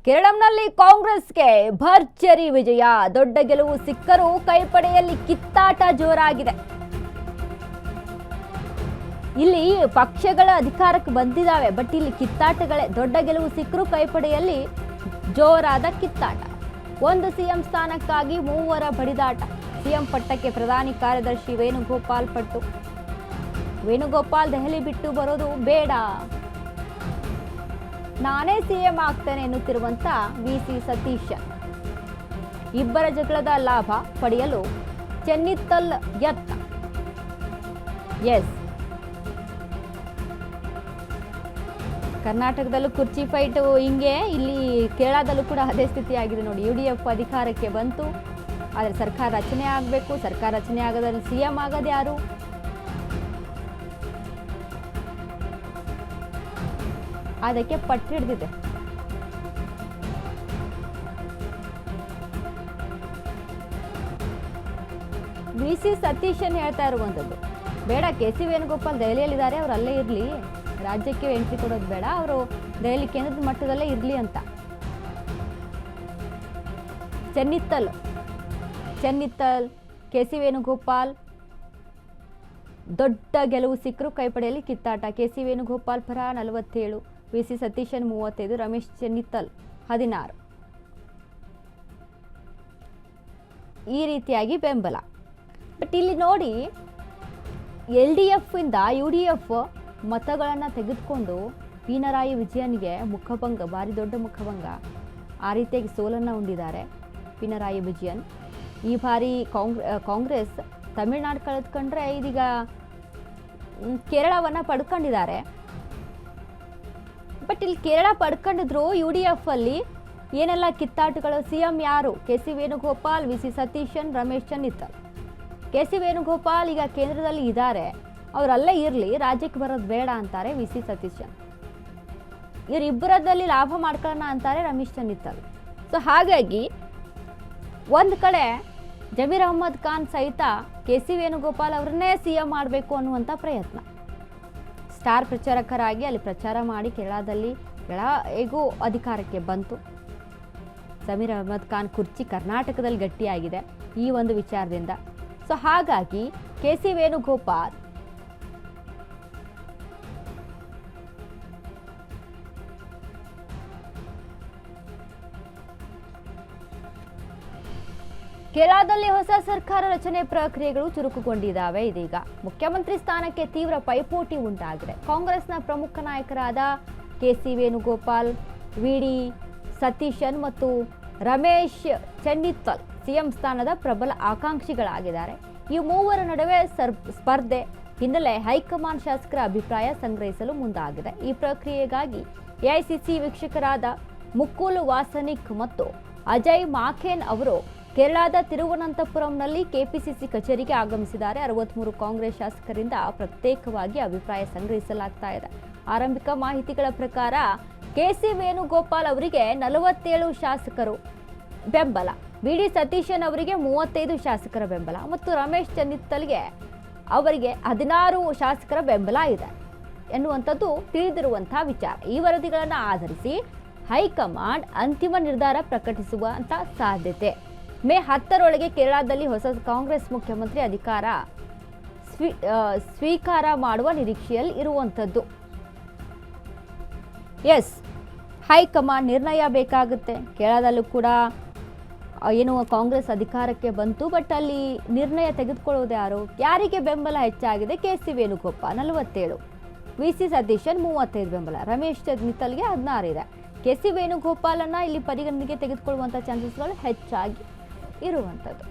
ಕೇರಳಂನಲ್ಲಿ ಕಾಂಗ್ರೆಸ್ಗೆ ಭರ್ಜರಿ ವಿಜಯ. ದೊಡ್ಡ ಗೆಲುವು ಸಿಕ್ಕರೂ ಕೈಪಡೆಯಲ್ಲಿ ಕಿತ್ತಾಟ ಜೋರಾಗಿದೆ. ಇಲ್ಲಿ ಪಕ್ಷಗಳ ಅಧಿಕಾರಕ್ಕೆ ಬಂದಿದ್ದಾವೆ, ಬಟ್ ಇಲ್ಲಿ ಕಿತ್ತಾಟಗಳೇ. ದೊಡ್ಡ ಗೆಲುವು ಸಿಕ್ಕರೂ ಕೈಪಡೆಯಲ್ಲಿ ಜೋರಾದ ಕಿತ್ತಾಟ. ಒಂದು ಸಿಎಂ ಸ್ಥಾನಕ್ಕಾಗಿ ಮೂವರ ಬಡಿದಾಟ. ಸಿಎಂ ಪಟ್ಟಕ್ಕೆ ಪ್ರಧಾನಿ ಕಾರ್ಯದರ್ಶಿ ವೇಣುಗೋಪಾಲ್ ಪಟ್ಟು. ವೇಣುಗೋಪಾಲ್ ದೆಹಲಿ ಬಿಟ್ಟು ಬರೋದು ಬೇಡ, ನಾನೇ ಸಿಎಂ ಆಗ್ತೇನೆ ಎನ್ನುತ್ತಿರುವಂತ ವಿಸಿ ಸತೀಶ್. ಇಬ್ಬರ ಜಗಳದ ಲಾಭ ಪಡೆಯಲು ಚೆನ್ನಿತ್ತಲ್ ಯತ್ನ. ಎಸ್, ಕರ್ನಾಟಕದಲ್ಲೂ ಕುರ್ಚಿ ಫೈಟ್ ಹಿಂಗೆ, ಇಲ್ಲಿ ಕೇರಳದಲ್ಲೂ ಕೂಡ ಅದೇ ಸ್ಥಿತಿ ಆಗಿದೆ ನೋಡಿ. UDF ಅಧಿಕಾರಕ್ಕೆ ಬಂತು, ಆದರೆ ಸರ್ಕಾರ ರಚನೆ ಆಗಬೇಕು. ಸರ್ಕಾರ ರಚನೆ ಆಗೋದ್ರಲ್ಲಿ ಸಿಎಂ ಆಗೋದು ಯಾರು? ಅದಕ್ಕೆ ಪಟ್ಟು ಹಿಡಿದಿದೆ. ವಿಸಿ ಸತೀಶ್ ಹೇಳ್ತಾ ಇರುವಂಥದ್ದು, ಬೇಡ KC ವೇಣುಗೋಪಾಲ್ ದೆಹಲಿಯಲ್ಲಿದ್ದಾರೆ, ಅವ್ರು ಅಲ್ಲೇ ಇರಲಿ, ರಾಜ್ಯಕ್ಕೆ ಎಂಟ್ರಿ ಕೊಡೋದು ಬೇಡ, ಅವರು ದೆಹಲಿ ಕೇಂದ್ರದ ಮಟ್ಟದಲ್ಲೇ ಇರಲಿ ಅಂತ. ಚೆನ್ನಿತ್ತಲ್ KC ವೇಣುಗೋಪಾಲ್ ದೊಡ್ಡ ಗೆಲುವು ಸಿಕ್ಕರು ಕೈಪಡೆಯಲ್ಲಿ ಕಿತ್ತಾಟ. KC ವೇಣುಗೋಪಾಲ್ ಪರ 47, ವಿಸಿ ಸತೀಶನ್ 35, ರಮೇಶ್ ಚೆನ್ನಿತ್ತಲ್ 16. ಈ ರೀತಿಯಾಗಿ ಬೆಂಬಲ. ಬಟ್ ಇಲ್ಲಿ ನೋಡಿ, LDF ಇಂದ UDF ಮತಗಳನ್ನು ತೆಗೆದುಕೊಂಡು ಪಿನರಾಯಿ ವಿಜಯನ್ಗೆ ಮುಖಭಂಗ, ಭಾರಿ ದೊಡ್ಡ ಮುಖಭಂಗ, ಆ ರೀತಿಯಾಗಿ ಸೋಲನ್ನು ಉಂಡಿದ್ದಾರೆ ಪಿನರಾಯಿ ವಿಜಯನ್. ಈ ಬಾರಿ ಕಾಂಗ್ರೆಸ್ ತಮಿಳುನಾಡು ಕಳೆದುಕೊಂಡ್ರೆ ಇದೀಗ ಕೇರಳವನ್ನು ಪಡ್ಕೊಂಡಿದ್ದಾರೆ. ಬಟ್ ಇಲ್ಲಿ ಕೇರಳ ಪಡ್ಕೊಂಡಿದ್ರು, UDF ಅಲ್ಲಿ ಏನೆಲ್ಲ ಕಿತ್ತಾಟಗಳು. ಸಿಎಂ ಯಾರು? KC Venugopal, VC Satheesan, Ramesh Chennithala. KC Venugopal ಈಗ ಕೇಂದ್ರದಲ್ಲಿ ಇದ್ದಾರೆ, ಅವರಲ್ಲೇ ಇರಲಿ, ರಾಜ್ಯಕ್ಕೆ ಬರೋದು ಬೇಡ ಅಂತಾರೆ ವಿಸಿ ಸತೀಶನ್. ಇವರಿಬ್ಬರದಲ್ಲಿ ಲಾಭ ಮಾಡ್ಕೊಳ್ಳೋಣ ಅಂತಾರೆ ರಮೇಶ್ ಚೆನ್ನಿತ್ತಲ್. ಸೊ ಹಾಗಾಗಿ ಒಂದು ಕಡೆ ಜಮೀರ್ ಅಹ್ಮದ್ ಖಾನ್ ಸಹಿತ KC ವೇಣುಗೋಪಾಲ್ ಅವರನ್ನೇ ಸಿಎಂ ಮಾಡಬೇಕು ಅನ್ನುವಂಥ ಪ್ರಯತ್ನ. ಸ್ಟಾರ್ ಪ್ರಚಾರಕರಾಗಿ ಅಲ್ಲಿ ಪ್ರಚಾರ ಮಾಡಿ ಕೇರಳದಲ್ಲಿ ಹೇಗೂ ಅಧಿಕಾರಕ್ಕೆ ಬಂತು. ಜಮೀರ್ ಅಹ್ಮದ್ ಖಾನ್ ಕುರ್ಚಿ ಕರ್ನಾಟಕದಲ್ಲಿ ಗಟ್ಟಿಯಾಗಿದೆ ಈ ಒಂದು ವಿಚಾರದಿಂದ. ಸೊ ಹಾಗಾಗಿ KC ವೇಣುಗೋಪಾಲ್ ಕೇರಳದಲ್ಲಿ ಹೊಸ ಸರ್ಕಾರ ರಚನೆ ಪ್ರಕ್ರಿಯೆಗಳು ಚುರುಕುಗೊಂಡಿದ್ದಾವೆ. ಇದೀಗ ಮುಖ್ಯಮಂತ್ರಿ ಸ್ಥಾನಕ್ಕೆ ತೀವ್ರ ಪೈಪೋಟಿ ಉಂಟಾಗಿದೆ. ಕಾಂಗ್ರೆಸ್ನ ಪ್ರಮುಖ ನಾಯಕರಾದ KC ವೇಣುಗೋಪಾಲ್, ವಿಡಿ ಸತೀಶನ್ ಮತ್ತು ರಮೇಶ್ ಚೆನ್ನಿತ್ತಲ್ ಸಿಎಂ ಸ್ಥಾನದ ಪ್ರಬಲ ಆಕಾಂಕ್ಷಿಗಳಾಗಿದ್ದಾರೆ. ಈ ಮೂವರ ನಡುವೆ ಸ್ಪರ್ಧೆ ಹಿನ್ನೆಲೆ ಹೈಕಮಾಂಡ್ ಶಾಸಕರ ಅಭಿಪ್ರಾಯ ಸಂಗ್ರಹಿಸಲು ಮುಂದಾಗಿದೆ. ಈ ಪ್ರಕ್ರಿಯೆಗಾಗಿ AICC ವೀಕ್ಷಕರಾದ ಮುಕುಲ್ ವಾಸನಿಕ್ ಮತ್ತು ಅಜಯ್ ಮಾಖೇನ್ ಅವರು ಕೇರಳದ ತಿರುವನಂತಪುರಂನಲ್ಲಿ KPCC ಕಚೇರಿಗೆ ಆಗಮಿಸಿದ್ದಾರೆ. 63 ಕಾಂಗ್ರೆಸ್ ಶಾಸಕರಿಂದ ಪ್ರತ್ಯೇಕವಾಗಿ ಅಭಿಪ್ರಾಯ ಸಂಗ್ರಹಿಸಲಾಗ್ತಾ ಇದೆ. ಆರಂಭಿಕ ಮಾಹಿತಿಗಳ ಪ್ರಕಾರ KC ವೇಣುಗೋಪಾಲ್ ಅವರಿಗೆ 47 ಶಾಸಕರು ಬೆಂಬಲ, ವಿಡಿ ಸತೀಶನ್ ಅವರಿಗೆ 35 ಶಾಸಕರ ಬೆಂಬಲ ಮತ್ತು ರಮೇಶ್ ಚೆನ್ನಿತ್ತಲ್ಗೆ ಅವರಿಗೆ 16 ಶಾಸಕರ ಬೆಂಬಲ ಇದೆ ಎನ್ನುವಂಥದ್ದು ತಿಳಿದಿರುವಂತಹ ವಿಚಾರ. ಈ ವರದಿಗಳನ್ನು ಆಧರಿಸಿ ಹೈಕಮಾಂಡ್ ಅಂತಿಮ ನಿರ್ಧಾರ ಪ್ರಕಟಿಸುವಂತ ಸಾಧ್ಯತೆ. ಮೇ 10ರೊಳಗೆ ಕೇರಳದಲ್ಲಿ ಹೊಸ ಕಾಂಗ್ರೆಸ್ ಮುಖ್ಯಮಂತ್ರಿ ಅಧಿಕಾರ ಸ್ವೀಕಾರ ಮಾಡುವ ನಿರೀಕ್ಷೆಯಲ್ಲಿ ಇರುವಂಥದ್ದು. ಎಸ್, ಹೈಕಮಾಂಡ್ ನಿರ್ಣಯ ಬೇಕಾಗುತ್ತೆ. ಕೇರಳದಲ್ಲೂ ಕೂಡ ಏನು ಕಾಂಗ್ರೆಸ್ ಅಧಿಕಾರಕ್ಕೆ ಬಂತು, ಬಟ್ ಅಲ್ಲಿ ನಿರ್ಣಯ ತೆಗೆದುಕೊಳ್ಳುವುದು ಯಾರು? ಯಾರಿಗೆ ಬೆಂಬಲ ಹೆಚ್ಚಾಗಿದೆ? KC ವೇಣುಗೋಪಾಲ್ 47, ವಿಸಿ ಸತೀಶನ್ 35 ಬೆಂಬಲ, ರಮೇಶ್ ಚೆನ್ನಿತ್ತಲ್ಗೆ 16 ಇದೆ. KC ವೇಣುಗೋಪಾಲನ್ನ ಇಲ್ಲಿ ಪರಿಗಣನೆಗೆ ತೆಗೆದುಕೊಳ್ಳುವಂಥ ಚಾನ್ಸಸ್ಗಳು ಹೆಚ್ಚಾಗಿ ಇರುವಂಥದ್ದು.